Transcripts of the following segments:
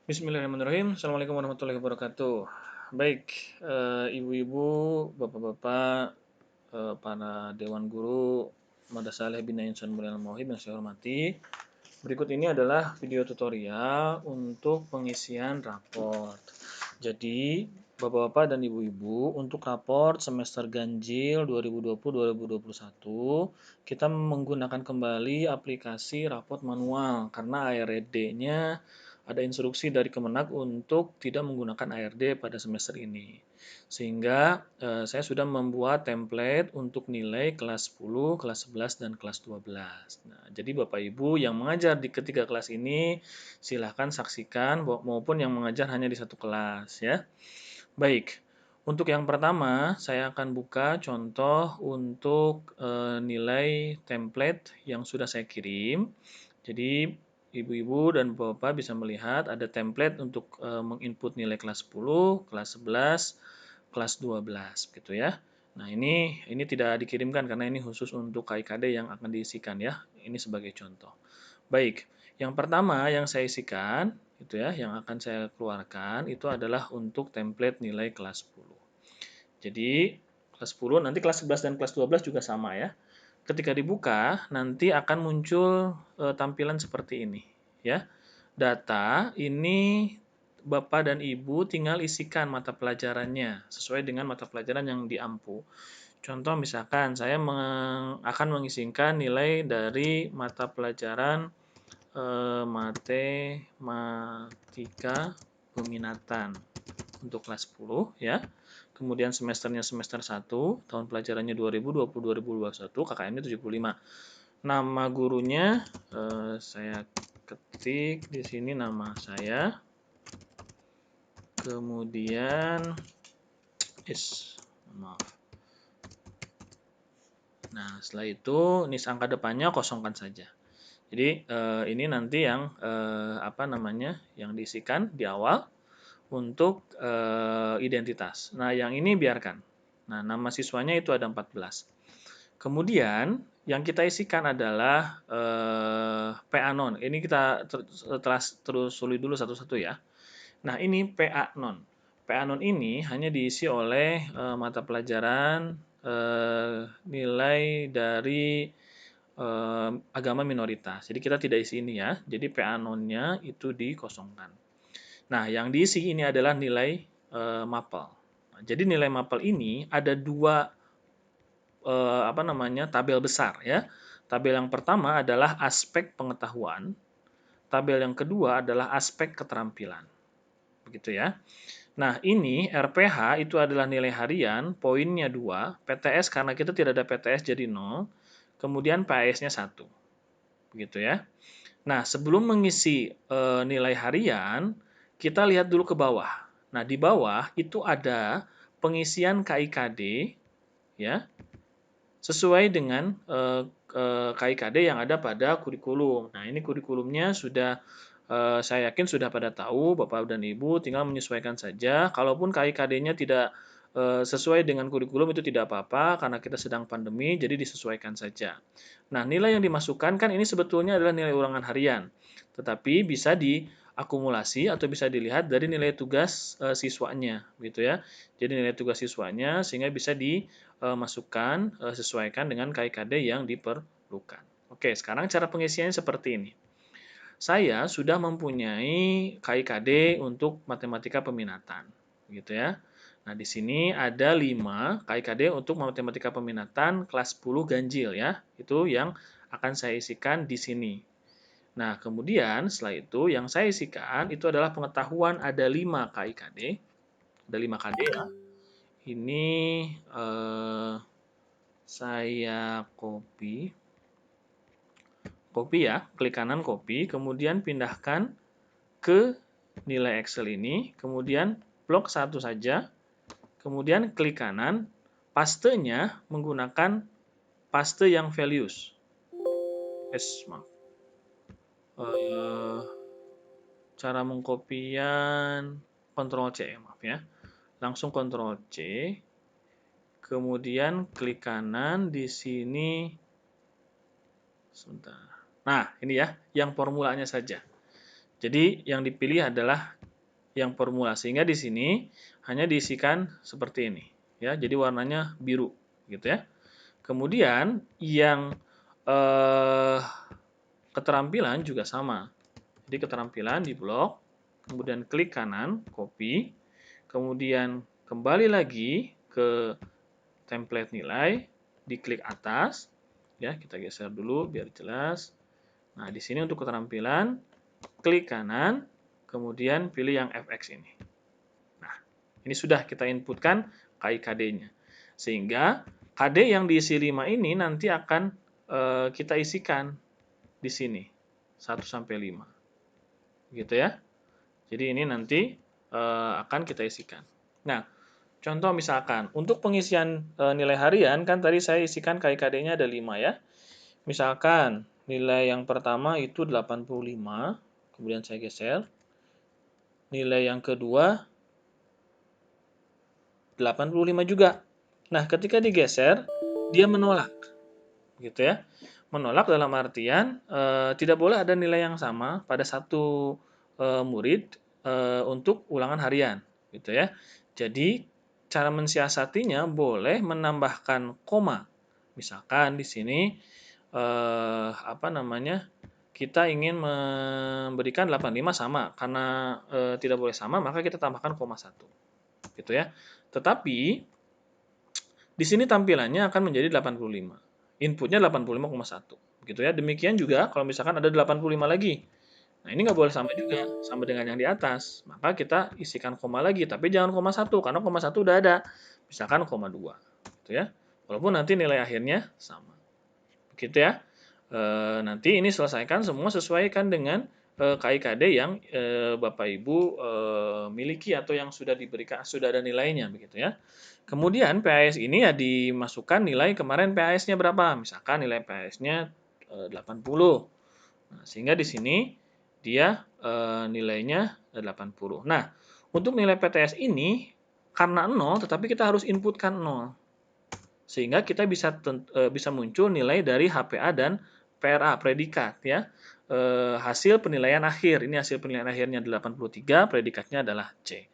Bismillahirrahmanirrahim. Assalamualaikum warahmatullahi wabarakatuh. Baik, ibu-ibu, bapak-bapak, para dewan guru, Madrasah Aliyah Bina Insan Mulia Al-Mauhib yang saya hormati. Berikut ini adalah video tutorial untuk pengisian raport. Jadi, bapak-bapak dan ibu-ibu, untuk raport semester ganjil 2020-2021, kita menggunakan kembali aplikasi raport manual karena ARD-nya ada instruksi dari Kemenak untuk tidak menggunakan ARD pada semester ini. Sehingga saya sudah membuat template untuk nilai kelas 10, kelas 11, dan kelas 12. Nah, jadi Bapak Ibu yang mengajar di ketiga kelas ini silahkan saksikan maupun yang mengajar hanya di satu kelas ya. Baik, untuk yang pertama saya akan buka contoh untuk nilai template yang sudah saya kirim. Jadi ibu-ibu dan bapak bisa melihat ada template untuk menginput nilai kelas 10, kelas 11, kelas 12 gitu ya. Nah, ini tidak dikirimkan karena ini khusus untuk KIKD yang akan diisikan ya. Ini sebagai contoh. Baik, yang pertama yang saya isikan itu ya, yang akan saya keluarkan itu adalah untuk template nilai kelas 10. Jadi, kelas 10 nanti kelas 11 dan kelas 12 juga sama ya. Ketika dibuka, nanti akan muncul tampilan seperti ini, ya. Data ini Bapak dan Ibu tinggal isikan mata pelajarannya sesuai dengan mata pelajaran yang diampu. Contoh misalkan saya akan mengisingkan nilai dari mata pelajaran matematika peminatan untuk kelas 10 ya. Kemudian semesternya semester 1, tahun pelajarannya 2020-2021, KKM-nya 75. Nama gurunya saya ketik di sini nama saya. Kemudian maaf. Nah, setelah itu nis angka depannya kosongkan saja. Jadi ini nanti yang yang diisikan di awal untuk identitas. Nah, yang ini biarkan. Nah, nama siswanya itu ada 14. Kemudian yang kita isikan adalah PA non. Ini kita terus sulit dulu satu-satu ya. Nah, ini PA non. PA non ini hanya diisi oleh mata pelajaran nilai dari agama minoritas. Jadi kita tidak isi ini ya. Jadi PA non-nya itu dikosongkan. Nah, yang diisi ini adalah nilai mapel. Nah, jadi nilai mapel ini ada dua tabel besar ya. Tabel yang pertama adalah aspek pengetahuan, tabel yang kedua adalah aspek keterampilan. Begitu ya. Nah, ini RPH itu adalah nilai harian, poinnya 2, PTS karena kita tidak ada PTS jadi 0, kemudian PAS-nya 1. Begitu ya. Nah, sebelum mengisi nilai harian, kita lihat dulu ke bawah. Nah, di bawah itu ada pengisian KIKD ya, sesuai dengan KIKD yang ada pada kurikulum. Nah, ini kurikulumnya sudah saya yakin sudah pada tahu, Bapak dan Ibu tinggal menyesuaikan saja. Kalaupun KIKD-nya tidak sesuai dengan kurikulum itu tidak apa-apa karena kita sedang pandemi, jadi disesuaikan saja. Nah, nilai yang dimasukkan kan ini sebetulnya adalah nilai ulangan harian, tetapi bisa diakumulasi atau bisa dilihat dari nilai tugas siswanya, gitu ya. Jadi nilai tugas siswanya sehingga bisa dimasukkan sesuaikan dengan KIKD yang diperlukan. Oke, sekarang cara pengisiannya seperti ini. Saya sudah mempunyai KIKD untuk matematika peminatan, gitu ya. Nah, di sini ada 5 KIKD untuk matematika peminatan kelas 10 ganjil ya. Itu yang akan saya isikan di sini. Nah, kemudian setelah itu yang saya isikan itu adalah pengetahuan ada 5 KIKD. Ada 5 KD ya. Ini saya copy ya, klik kanan copy, kemudian pindahkan ke nilai Excel ini, kemudian blok 1 saja, kemudian klik kanan, pastenya menggunakan paste yang values. Maaf. Cara mengkopian Ctrl C, maaf ya. Langsung Ctrl C, kemudian klik kanan di sini. Sebentar. Nah, ini ya, yang formulanya saja. Jadi yang dipilih adalah yang formula, sehingga di sini hanya diisikan seperti ini ya. Jadi warnanya biru gitu ya. Kemudian yang keterampilan juga sama. Jadi keterampilan di blok, kemudian klik kanan, copy, kemudian kembali lagi ke template nilai, diklik atas, ya kita geser dulu biar jelas. Nah di sini untuk keterampilan, klik kanan, kemudian pilih yang FX ini. Nah ini sudah kita inputkan KIKD-nya, sehingga KD yang diisi 5 ini nanti akan kita isikan di sini 1 sampai 5. Gitu ya. Jadi ini nanti akan kita isikan. Nah, contoh misalkan untuk pengisian nilai harian kan tadi saya isikan KIKD-nya ada 5 ya. Misalkan nilai yang pertama itu 85, kemudian saya geser. Nilai yang kedua 85 juga. Nah, ketika digeser dia menolak. Gitu ya. Menolak dalam artian tidak boleh ada nilai yang sama pada satu murid untuk ulangan harian, gitu ya. Jadi cara mensiasatinya boleh menambahkan koma. Misalkan di sini apa namanya? Kita ingin memberikan 85 sama, karena tidak boleh sama maka kita tambahkan koma 1. Gitu ya. Tetapi di sini tampilannya akan menjadi 85. Inputnya 85,1. Gitu ya. Demikian juga kalau misalkan ada 85 lagi. Nah, ini nggak boleh sama juga, sama dengan yang di atas. Maka kita isikan koma lagi, tapi jangan koma 1, karena koma 1 udah ada. Misalkan koma 2. Gitu ya. Walaupun nanti nilai akhirnya sama. Begitu ya. Nanti ini selesaikan semua sesuaikan dengan KIKD yang Bapak Ibu miliki atau yang sudah diberikan, sudah ada nilainya begitu ya. Kemudian PAS ini ya dimasukkan nilai kemarin PAS-nya berapa. Misalkan nilai PAS-nya 80. Nah, sehingga di sini dia nilainya 80. Nah, untuk nilai PTS ini karena 0 tetapi kita harus inputkan 0. Sehingga kita bisa muncul nilai dari HPA dan PRA, predikat ya. Hasil penilaian akhir. Ini hasil penilaian akhirnya 83, predikatnya adalah C.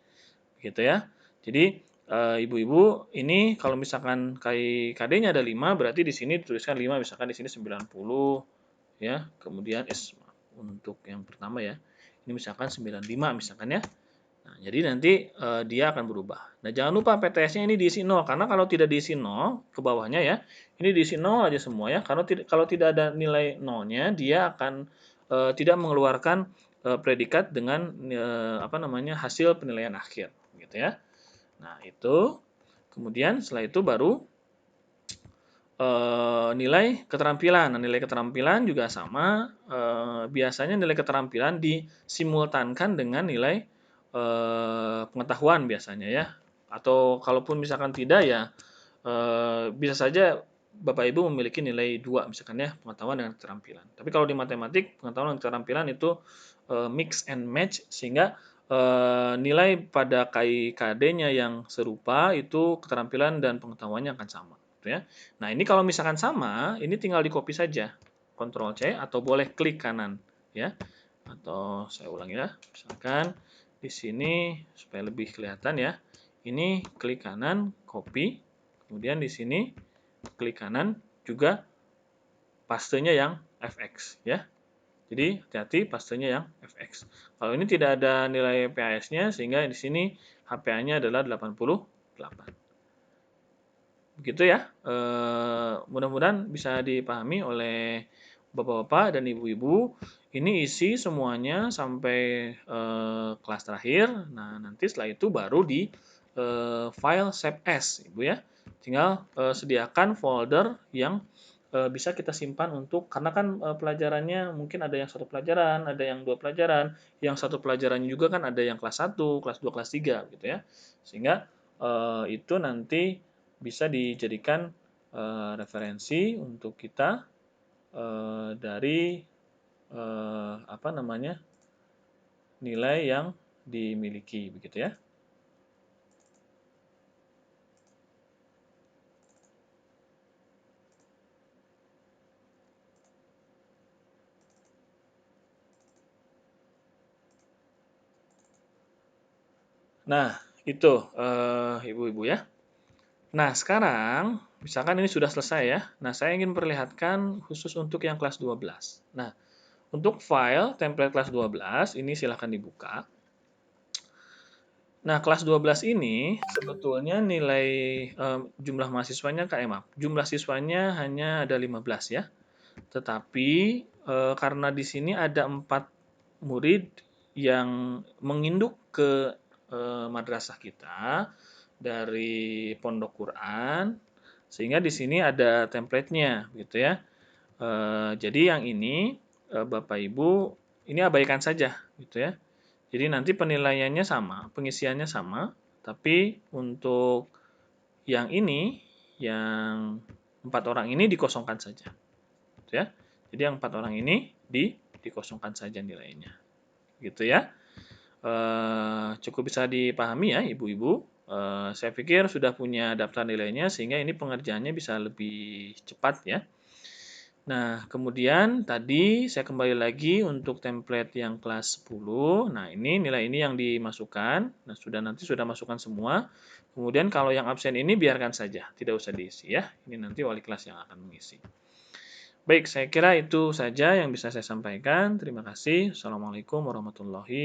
Gitu ya. Jadi ibu-ibu ini kalau misalkan KD-nya ada 5, berarti di sini dituliskan 5, misalkan di sini 90 ya. Kemudian untuk yang pertama ya. Ini misalkan 95 misalkan ya. Nah, jadi nanti dia akan berubah. Nah, jangan lupa PTS-nya ini diisi 0, karena kalau tidak diisi 0 ke bawahnya ya, ini diisi 0 aja semua ya. Karena kalau tidak ada nilai 0-nya, dia akan tidak mengeluarkan predikat dengan apa namanya hasil penilaian akhir, gitu ya. Nah, itu kemudian setelah itu baru nilai keterampilan. Nah, nilai keterampilan juga sama. Biasanya nilai keterampilan disimultankan dengan nilai pengetahuan biasanya ya. Atau kalaupun misalkan tidak ya bisa saja Bapak Ibu memiliki nilai 2 misalkan ya, pengetahuan dengan keterampilan. Tapi kalau di matematik, pengetahuan dan keterampilan itu mix and match, sehingga nilai pada KIKD-nya yang serupa itu keterampilan dan pengetahuannya akan sama. Gitu ya. Nah, ini kalau misalkan sama, ini tinggal di-copy saja. Ctrl C atau boleh klik kanan ya. Atau saya ulangi ya. Misalkan di sini supaya lebih kelihatan ya. Ini klik kanan, copy. Kemudian di sini klik kanan juga pastenya yang FX ya. Jadi hati-hati pastenya yang FX. Kalau ini tidak ada nilai PAS-nya sehingga di sini HPA-nya adalah 88. Begitu ya. Mudah-mudahan bisa dipahami oleh Bapak-bapak dan Ibu-ibu. Ini isi semuanya sampai kelas terakhir. Nah, nanti setelah itu baru di file save as, Ibu ya. Tinggal sediakan folder yang bisa kita simpan untuk, karena kan pelajarannya mungkin ada yang satu pelajaran, ada yang dua pelajaran, yang satu pelajarannya juga kan ada yang kelas 1, kelas 2, kelas 3 gitu ya. Sehingga itu nanti bisa dijadikan referensi untuk kita dari apa namanya nilai yang dimiliki begitu ya. Nah, itu ibu-ibu ya. Nah, sekarang misalkan ini sudah selesai ya. Nah, saya ingin perlihatkan khusus untuk yang kelas 12. Nah, untuk file template kelas 12 ini silahkan dibuka. Nah, kelas 12 ini sebetulnya nilai jumlah mahasiswanya maaf, jumlah siswanya hanya ada 15 ya. Tetapi karena di sini ada 4 murid yang menginduk ke madrasah kita dari pondok Quran, sehingga di sini ada template-nya gitu ya. Jadi yang ini Bapak Ibu ini abaikan saja gitu ya. Jadi nanti penilaiannya sama, pengisiannya sama, tapi untuk yang ini, yang 4 orang ini dikosongkan saja, gitu ya. Jadi yang 4 orang ini dikosongkan saja nilainya, gitu ya. Cukup bisa dipahami ya, ibu-ibu. Saya pikir sudah punya daftar nilainya sehingga ini pengerjaannya bisa lebih cepat ya. Nah, kemudian tadi saya kembali lagi untuk template yang kelas 10. Nah, ini nilai ini yang dimasukkan. Nah, nanti sudah masukkan semua. Kemudian kalau yang absen ini biarkan saja, tidak usah diisi ya. Ini nanti wali kelas yang akan mengisi. Baik, saya kira itu saja yang bisa saya sampaikan. Terima kasih. Assalamualaikum warahmatullahi